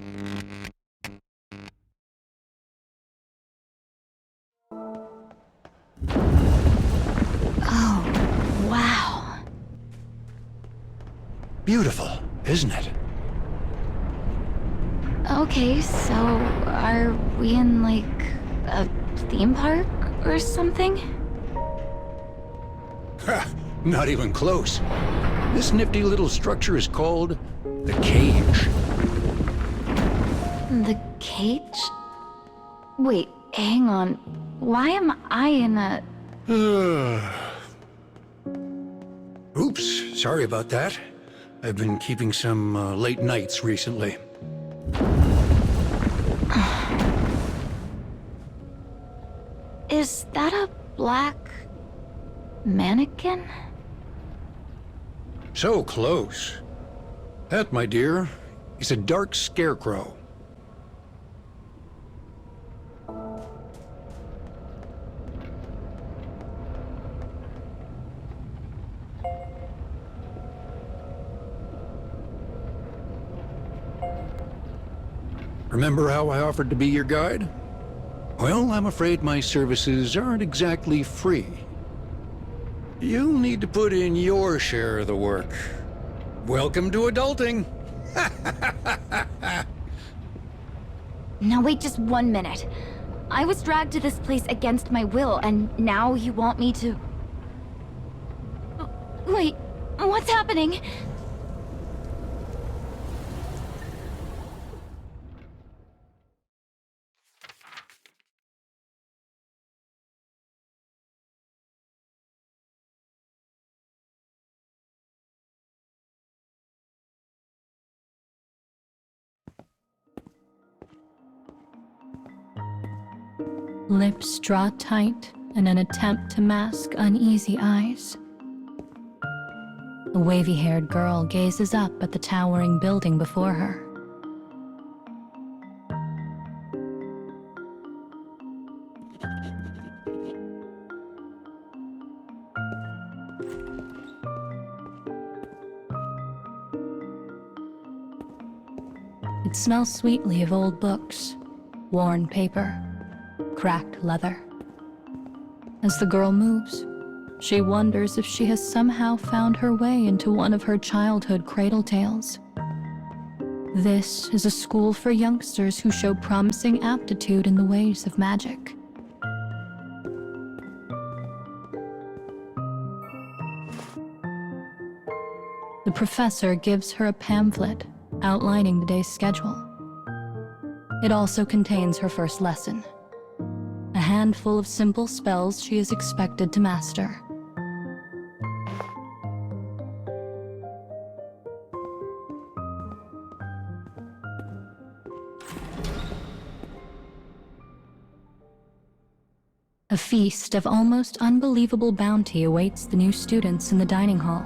Oh, wow. Beautiful, isn't it? Okay, so are we in, like, a theme park or something? Ha! Not even close. This nifty little structure is called the Cage. The cage? Wait, hang on. Why am I in a... Oops, sorry about that. I've been keeping some late nights recently. Is that a black mannequin? So close. That, my dear, is a dark scarecrow. Remember how I offered to be your guide? Well, I'm afraid my services aren't exactly free. You'll need to put in your share of the work. Welcome to adulting! Now wait just 1 minute. I was dragged to this place against my will, and now you want me to... Wait, what's happening? Lips draw tight in an attempt to mask uneasy eyes. A wavy-haired girl gazes up at the towering building before her. It smells sweetly of old books, worn paper, cracked leather. As the girl moves, she wonders if she has somehow found her way into one of her childhood cradle tales. This is a school for youngsters who show promising aptitude in the ways of magic. The professor gives her a pamphlet outlining the day's schedule. It also contains her first lesson, a handful of simple spells she is expected to master. A feast of almost unbelievable bounty awaits the new students in the dining hall.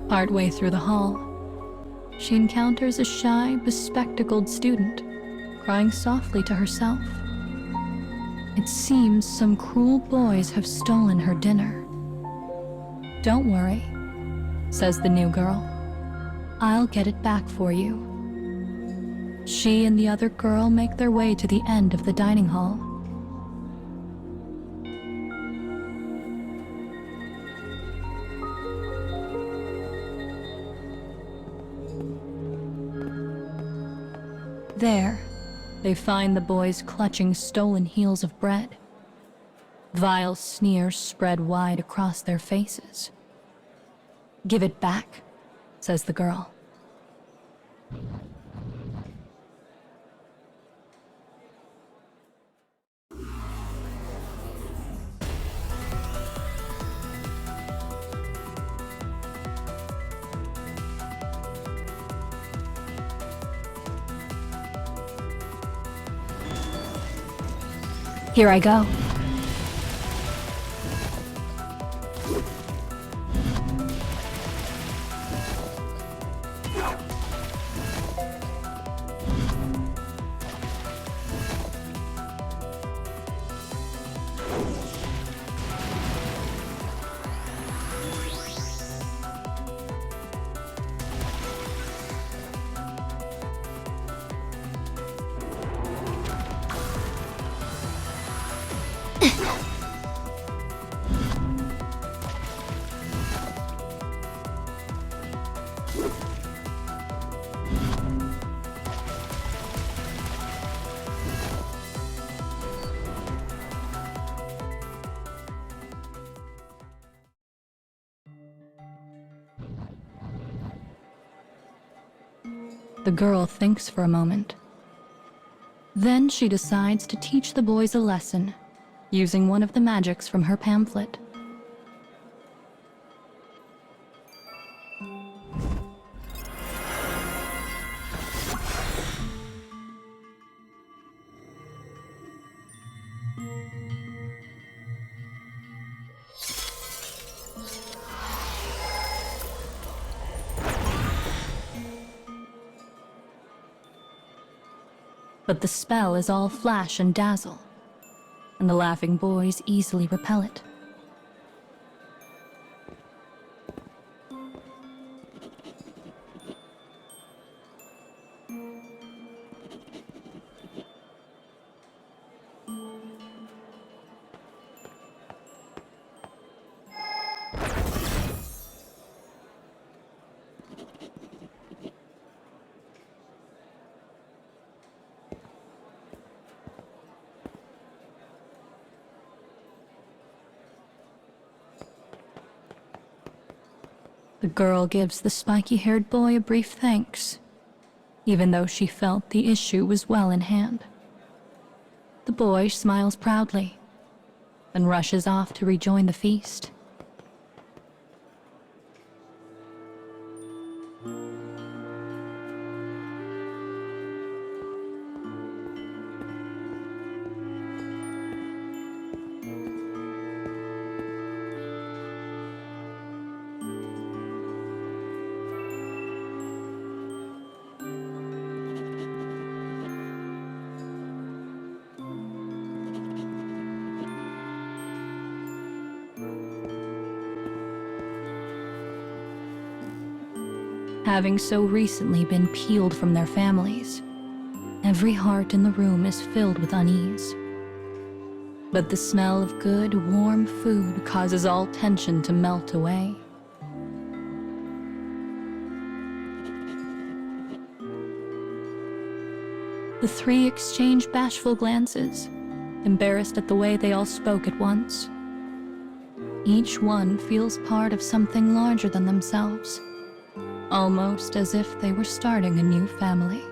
Partway through the hall, she encounters a shy, bespectacled student, crying softly to herself. It seems some cruel boys have stolen her dinner. "Don't worry," says the new girl. "I'll get it back for you." She and the other girl make their way to the end of the dining hall. There, they find the boys clutching stolen heels of bread. Vile sneers spread wide across their faces. "Give it back," says the girl. Here I go. The girl thinks for a moment. Then she decides to teach the boys a lesson, using one of the magics from her pamphlet. But the spell is all flash and dazzle, and the laughing boys easily repel it. The girl gives the spiky-haired boy a brief thanks, even though she felt the issue was well in hand. The boy smiles proudly, then rushes off to rejoin the feast. Having so recently been peeled from their families, every heart in the room is filled with unease. But the smell of good, warm food causes all tension to melt away. The three exchange bashful glances, embarrassed at the way they all spoke at once. Each one feels part of something larger than themselves, almost as if they were starting a new family.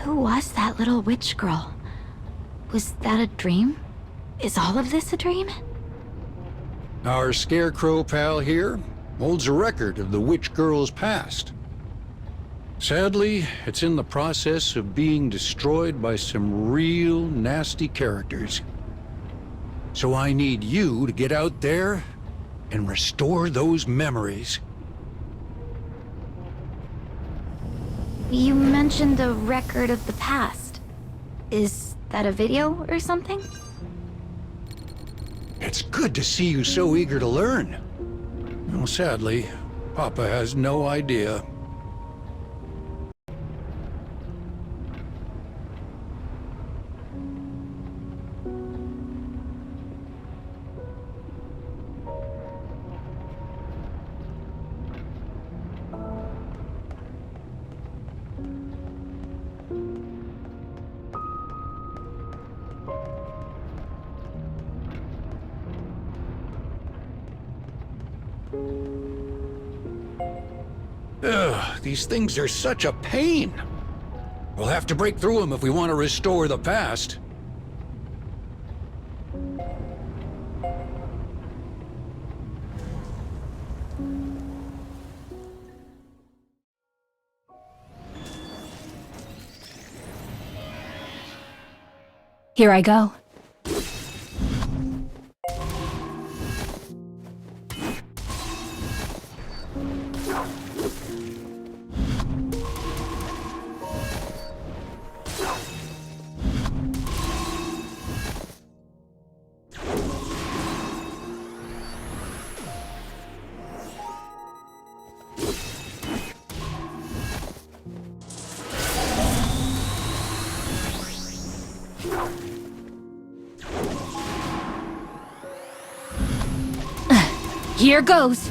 Who was that little witch girl? Was that a dream? Is all of this a dream? Our scarecrow pal here holds a record of the witch girl's past. Sadly, it's in the process of being destroyed by some real nasty characters. So I need you to get out there and restore those memories. You mentioned a record of the past. Is that a video or something? It's good to see you so eager to learn. Well, sadly, Papa has no idea. Ugh, these things are such a pain. We'll have to break through them if we want to restore the past. Here I go. Here goes.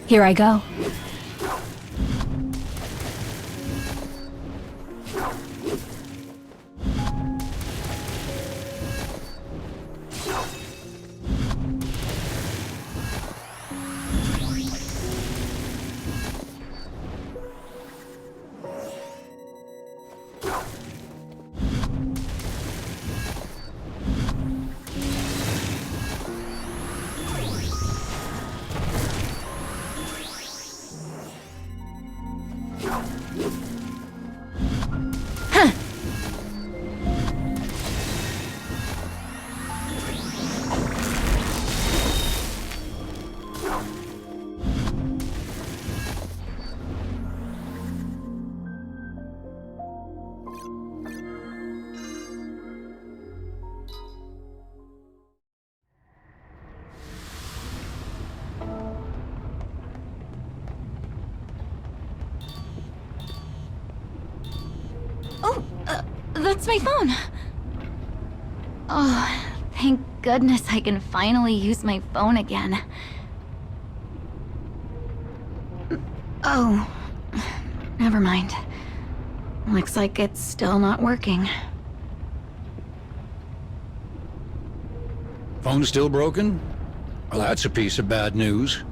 Here I go. Oh, that's my phone. Oh, thank goodness I can finally use my phone again. Oh, never mind. Looks like it's still not working. Phone still broken? Well, that's a piece of bad news.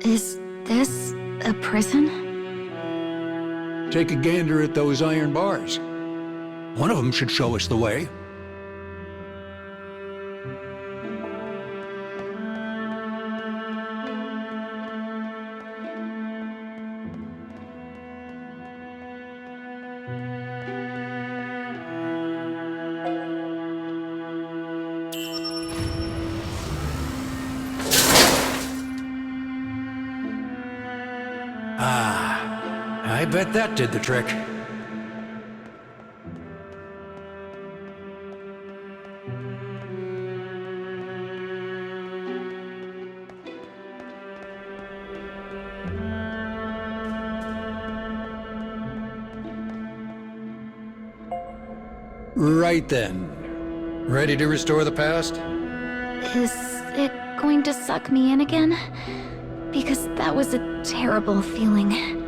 Is this a prison? Take a gander at those iron bars. One of them should show us the way. I bet that did the trick. Right then. Ready to restore the past? Is it going to suck me in again? Because that was a terrible feeling.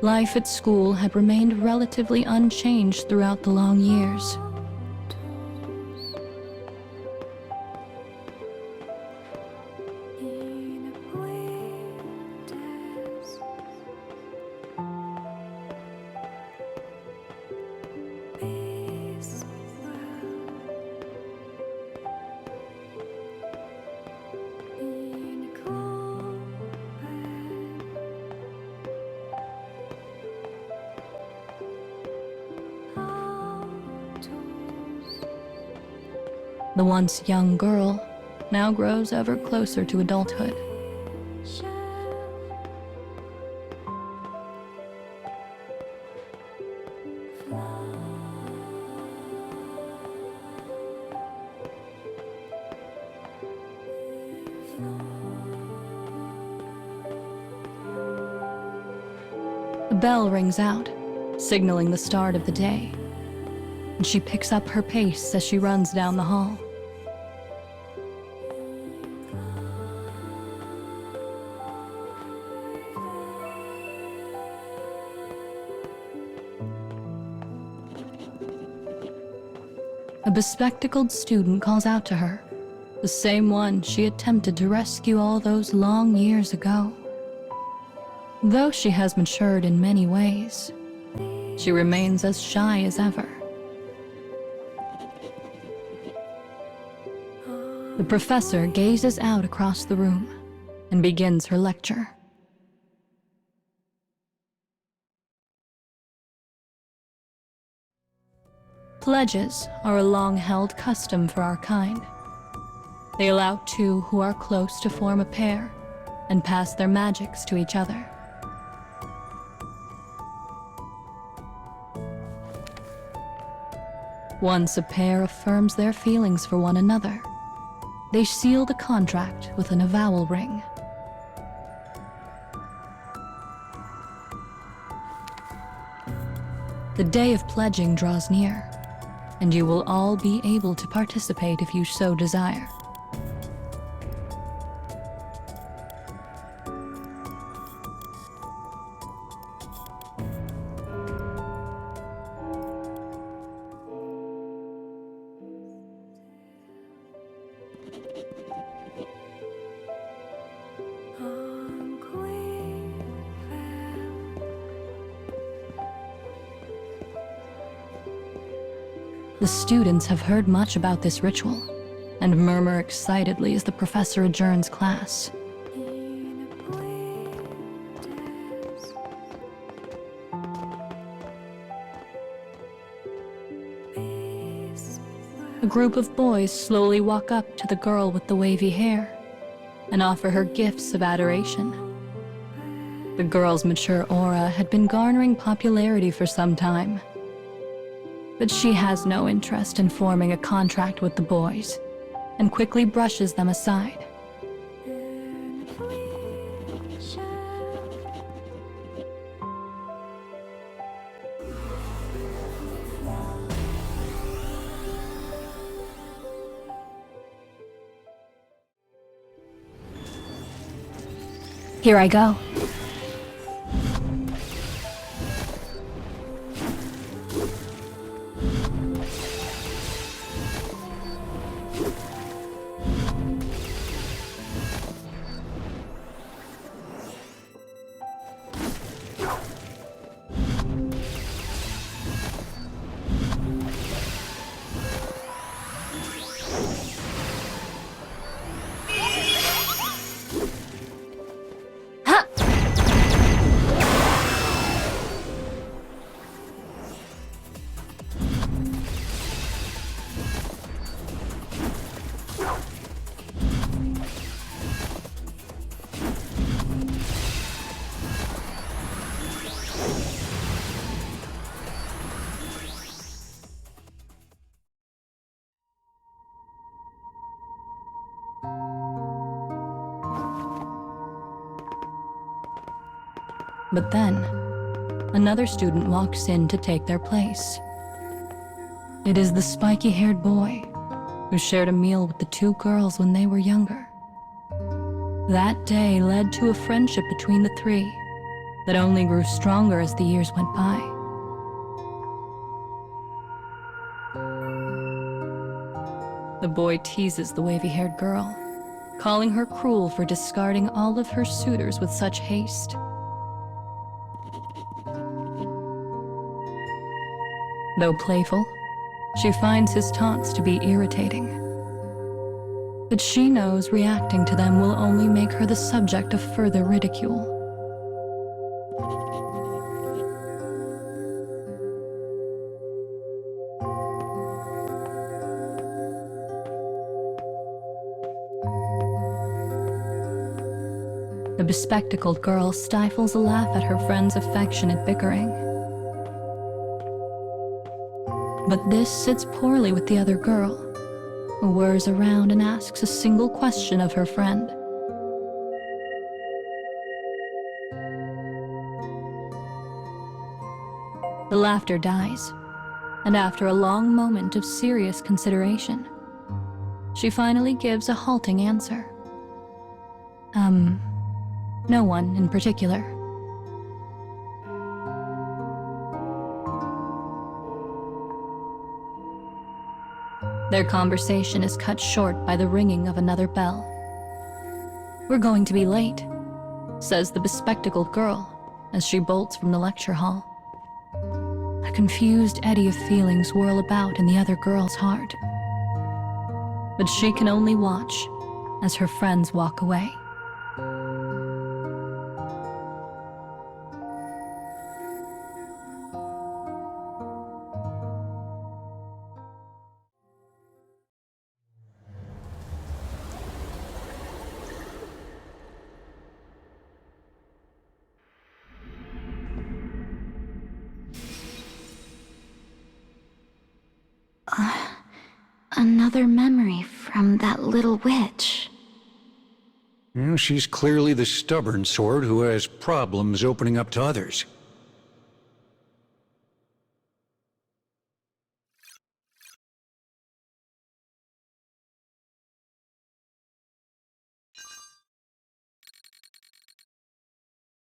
Life at school had remained relatively unchanged throughout the long years. The once young girl now grows ever closer to adulthood. The bell rings out, signaling the start of the day, and she picks up her pace as she runs down the hall. A bespectacled student calls out to her, the same one she attempted to rescue all those long years ago. Though she has matured in many ways, she remains as shy as ever. The professor gazes out across the room and begins her lecture. Pledges are a long-held custom for our kind. They allow two who are close to form a pair and pass their magics to each other. Once a pair affirms their feelings for one another, they seal the contract with an avowal ring. The day of pledging draws near, and you will all be able to participate if you so desire. The students have heard much about this ritual and murmur excitedly as the professor adjourns class. A group of boys slowly walk up to the girl with the wavy hair and offer her gifts of adoration. The girl's mature aura had been garnering popularity for some time, but she has no interest in forming a contract with the boys and quickly brushes them aside. Here I go. But then, another student walks in to take their place. It is the spiky-haired boy who shared a meal with the two girls when they were younger. That day led to a friendship between the three that only grew stronger as the years went by. The boy teases the wavy-haired girl, calling her cruel for discarding all of her suitors with such haste. Though playful, she finds his taunts to be irritating. But she knows reacting to them will only make her the subject of further ridicule. The bespectacled girl stifles a laugh at her friend's affectionate bickering. But this sits poorly with the other girl, who whirs around and asks a single question of her friend. The laughter dies, and after a long moment of serious consideration, she finally gives a halting answer. No one in particular. Their conversation is cut short by the ringing of another bell. "We're going to be late," says the bespectacled girl as she bolts from the lecture hall. A confused eddy of feelings whirl about in the other girl's heart. But she can only watch as her friends walk away. Another memory from that little witch. Well, she's clearly the stubborn sort who has problems opening up to others.